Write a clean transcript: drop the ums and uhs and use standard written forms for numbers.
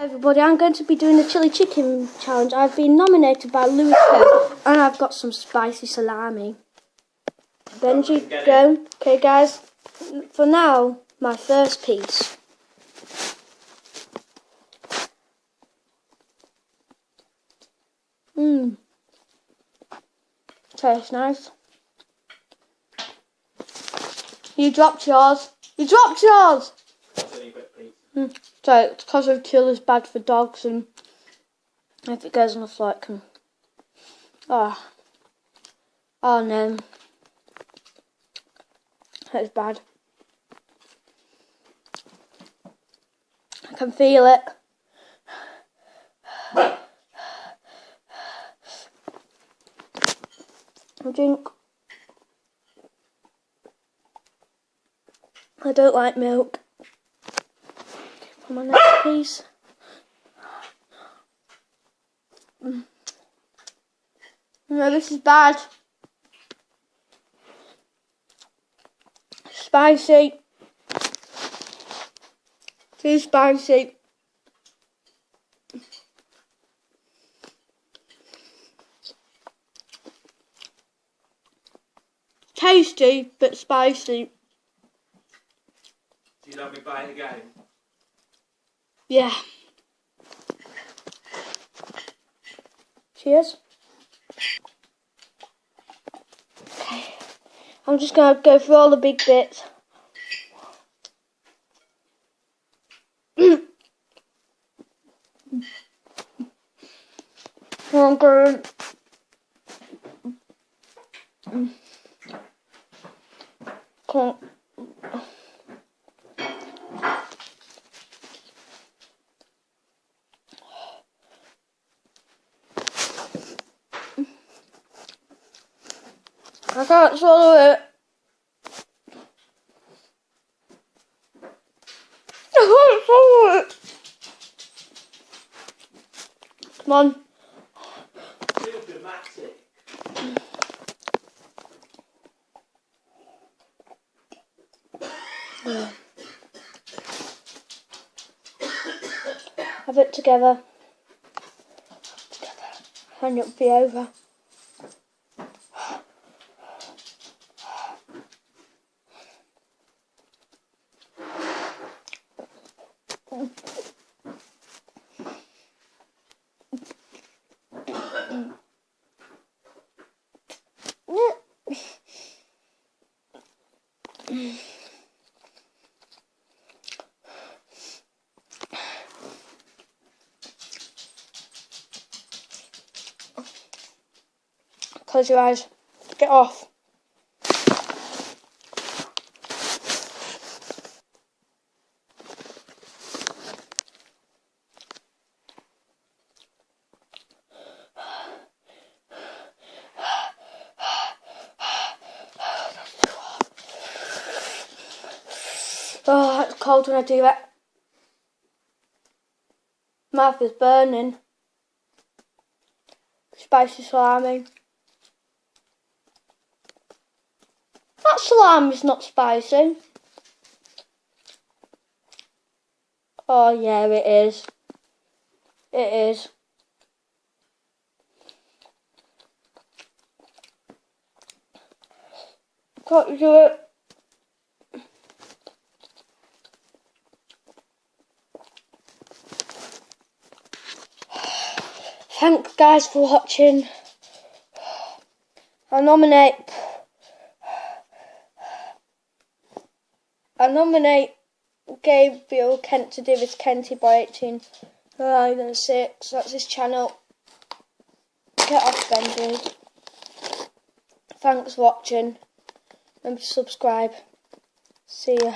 Everybody, I'm going to be doing the chili chicken challenge. I've been nominated by Louis and I've got some spicy salami. Benji, go. Okay guys, for now, my first piece. Tastes nice. You dropped yours. You dropped yours! So it's because of chili's bad for dogs, and if it goes on the floor it can... Oh no. That's bad. I can feel it. I drink. I don't like milk. For my next piece. No, this is bad. Spicy. Too spicy. Tasty, but spicy. Do you let me buy it again? Yeah. Cheers. Okay. I'm just going to go through all the big bits. I'm going... I can't swallow it. I can't swallow it. Come on. Feel dramatic. Have it together. And it'll be over. Close your eyes. Get off. Oh, it's cold when I do it. Mouth is burning. Spicy salami. That salami's not spicy. Oh yeah, it is. It is. Can't do it. Thanks guys for watching. I nominate Gabriel Kent to do his Kenty by 18 and 6. That's his channel. Get off, Benji. Thanks for watching. Remember to subscribe. See ya.